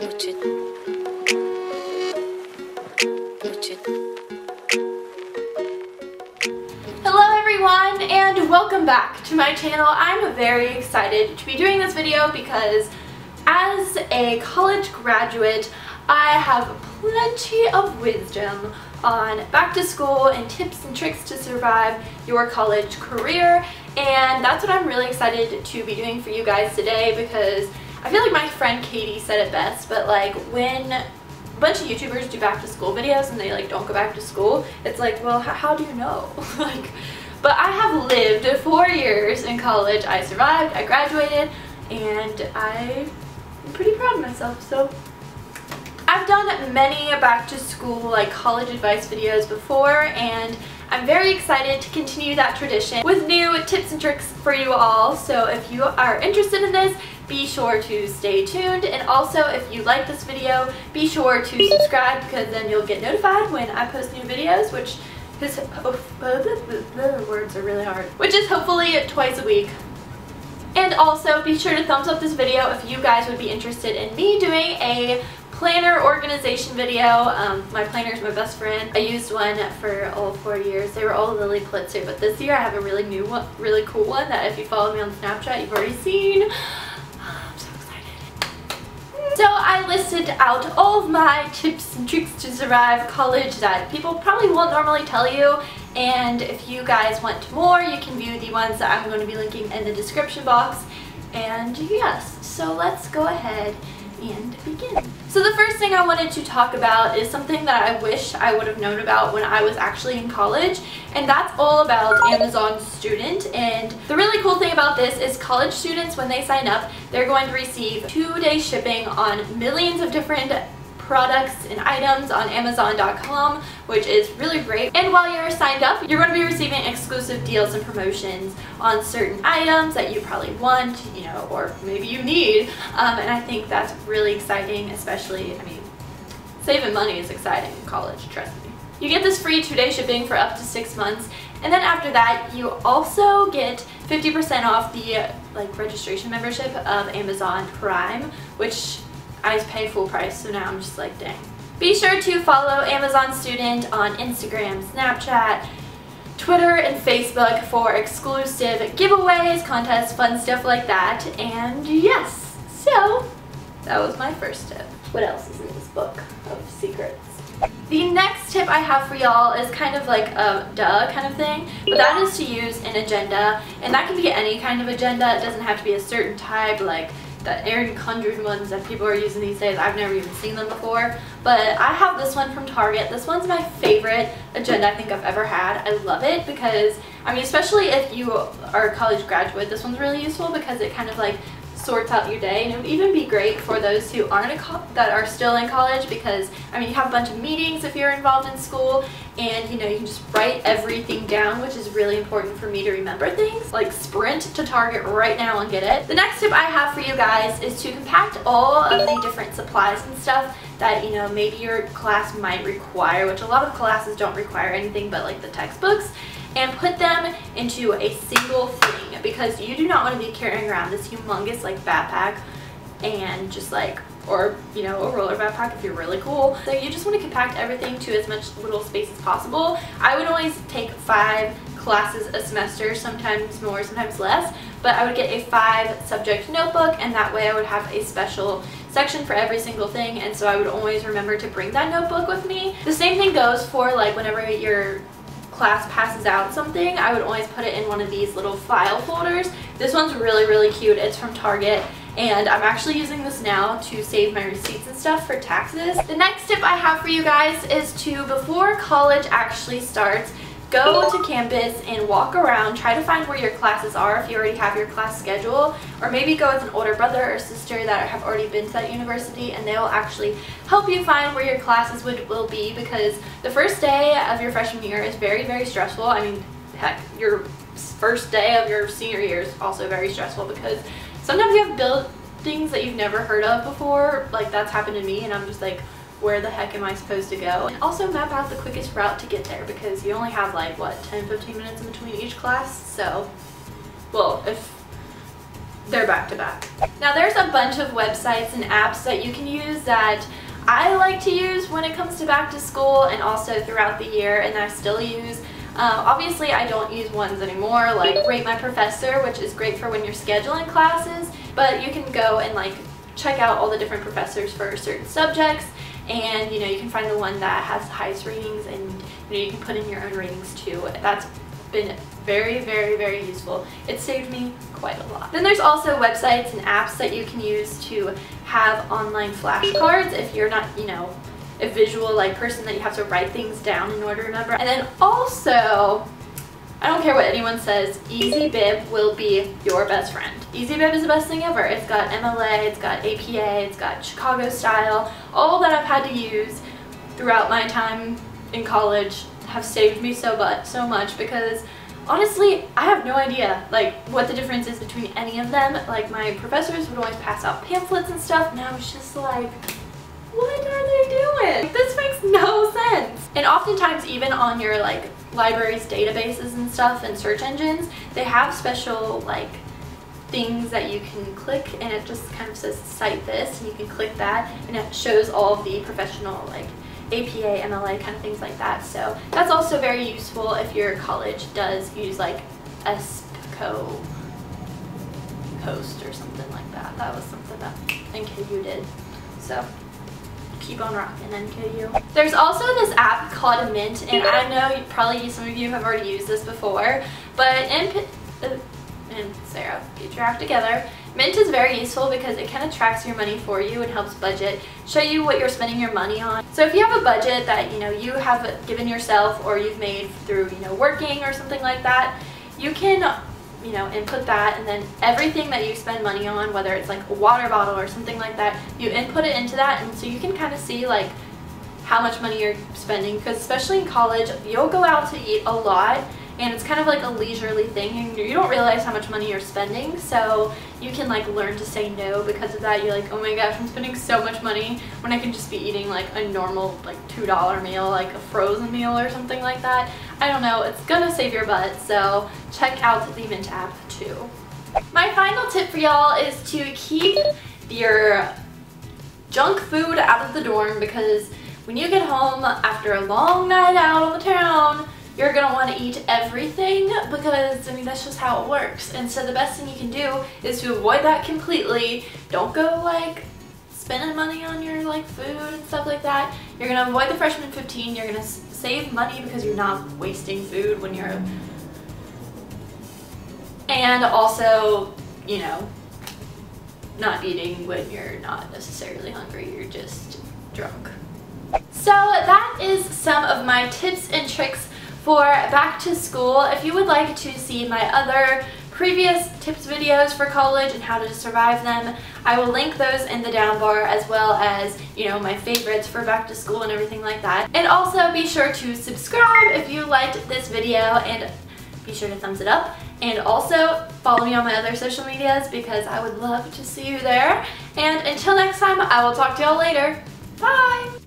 Hello everyone and welcome back to my channel. I'm very excited to be doing this video because as a college graduate I have plenty of wisdom on back to school and tips and tricks to survive your college career, and that's what I'm really excited to be doing for you guys today, because I feel like my friend Katie said it best, but like when a bunch of YouTubers do back to school videos and they like don't go back to school, it's like, well, how do you know? Like, but I have lived 4 years in college. I survived, I graduated, and I'm pretty proud of myself. So I've done many back to school like college advice videos before, and I'm very excited to continue that tradition with new tips and tricks for you all. So if you are interested in this, be sure to stay tuned, and also if you like this video, be sure to subscribe, because then you'll get notified when I post new videos, which is the words are really hard, which is hopefully twice a week. And also be sure to thumbs up this video if you guys would be interested in me doing a planner organization video. My planner is my best friend. I used one for all 4 years. They were all Lily Pulitzer, but this year I have a really new one, really cool one that if you follow me on Snapchat you've already seen. I'm so excited. So I listed out all of my tips and tricks to survive college that people probably won't normally tell you, and if you guys want more you can view the ones that I'm going to be linking in the description box. And yes, so let's go ahead and begin. So the first thing I wanted to talk about is something that I wish I would have known about when I was actually in college, and that's all about Amazon Student. And the really cool thing about this is college students, when they sign up, they're going to receive 2-day shipping on millions of different products and items on Amazon.com, which is really great. And while you're signed up, you're going to be receiving exclusive deals and promotions on certain items that you probably want, you know, or maybe you need. And I think that's really exciting, especially, I mean, saving money is exciting in college, trust me. You get this free 2-day shipping for up to 6 months, and then after that you also get 50% off the like registration membership of Amazon Prime, which I pay full price, so now I'm just like, dang. Be sure to follow Amazon Student on Instagram, Snapchat, Twitter, and Facebook for exclusive giveaways, contests, fun stuff like that. And yes, so that was my first tip. What else is in this book of secrets? The next tip I have for y'all is kind of like a duh kind of thing, but that is to use an agenda, and that can be any kind of agenda. It doesn't have to be a certain type, like the Erin Condren ones that people are using these days. I've never even seen them before, but I have this one from Target. This one's my favorite agenda I think I've ever had. I love it because, I mean, especially if you are a college graduate, this one's really useful because it kind of like sorts out your day, and it would even be great for those who aren't that are still in college, because I mean you have a bunch of meetings if you're involved in school, and you know you can just write everything down, which is really important for me to remember things. Like sprint to Target right now and get it. The next tip I have for you guys is to compact all of the different supplies and stuff that, you know, maybe your class might require, which a lot of classes don't require anything but like the textbooks, and put them into a single thing, because you do not want to be carrying around this humongous like backpack and just like, or you know, a roller backpack if you're really cool. So you just want to compact everything to as much little space as possible. I would always take 5 classes a semester, sometimes more, sometimes less, but I would get a 5-subject notebook, and that way I would have a special section for every single thing, and so I would always remember to bring that notebook with me. The same thing goes for like whenever your class passes out something, I would always put it in one of these little file folders. This one's really, really cute. It's from Target, and I'm actually using this now to save my receipts and stuff for taxes. The next tip I have for you guys is to, before college actually starts, go to campus and walk around, try to find where your classes are if you already have your class schedule, or maybe go with an older brother or sister that have already been to that university, and they will actually help you find where your classes will be, because the first day of your freshman year is very, very stressful. I mean, heck, your first day of your senior year is also very stressful, because sometimes you have buildings that you've never heard of before. Like that's happened to me, and I'm just like, where the heck am I supposed to go? And also map out the quickest route to get there, because you only have like, what, 10-15 minutes in between each class. So, well, if they're back to back. Now there's a bunch of websites and apps that you can use that I like to use when it comes to back to school and also throughout the year, and I still use. Obviously I don't use ones anymore like Rate My Professor, which is great for when you're scheduling classes, but you can go and like check out all the different professors for certain subjects, and you know, you can find the one that has the highest ratings, and you know, you can put in your own ratings too. That's been very, very, very useful. It saved me quite a lot. Then there's also websites and apps that you can use to have online flashcards if you're not, you know, a visual like person that you have to write things down in order to remember. And then also, I don't care what anyone says, EasyBib will be your best friend. EasyBib is the best thing ever. It's got MLA, it's got APA, it's got Chicago style. All that I've had to use throughout my time in college have saved me so much because honestly, I have no idea like what the difference is between any of them. Like my professors would always pass out pamphlets and stuff, and I was just like, what are they doing? This makes no sense. And oftentimes even on your like library's databases and stuff and search engines, they have special like things that you can click, and it just kind of says cite this, and you can click that and it shows all of the professional like APA, MLA kind of things like that. So that's also very useful if your college does use like ESPCO Post or something like that. That was something that NKU did. So keep on rocking, NKU. There's also this app called Mint, and I know some of you have already used this before, but and Sarah, get your act together. Mint is very useful because it kind of tracks your money for you and helps budget, show you what you're spending your money on. So if you have a budget that you know you have given yourself or you've made through working or something like that, you can input that, and then everything that you spend money on, whether it's like a water bottle or something like that, you input it into that, and so you can kind of see like how much money you're spending, because especially in college you'll go out to eat a lot and it's kind of like a leisurely thing, and you don't realize how much money you're spending, so you can like learn to say no because of that. You're like, oh my gosh, I'm spending so much money when I can just be eating like a normal like $2 meal, like a frozen meal or something like that. I don't know, it's gonna save your butt, so check out the Mint app too. My final tip for y'all is to keep your junk food out of the dorm, because when you get home after a long night out on the town, you're gonna want to eat everything, because I mean that's just how it works. And so the best thing you can do is to avoid that completely. Don't go like spending money on your like food and stuff like that. You're gonna avoid the freshman 15. You're gonna save money because you're not wasting food when you're, and also not eating when you're not necessarily hungry, you're just drunk. So that is some of my tips and tricks for back to school. If you would like to see my other previous tips videos for college and how to survive them, I will link those in the down bar, as well as my favorites for back to school and everything like that. And also be sure to subscribe if you liked this video, and be sure to thumbs it up, and also follow me on my other social medias because I would love to see you there. And until next time, I will talk to y'all later. Bye!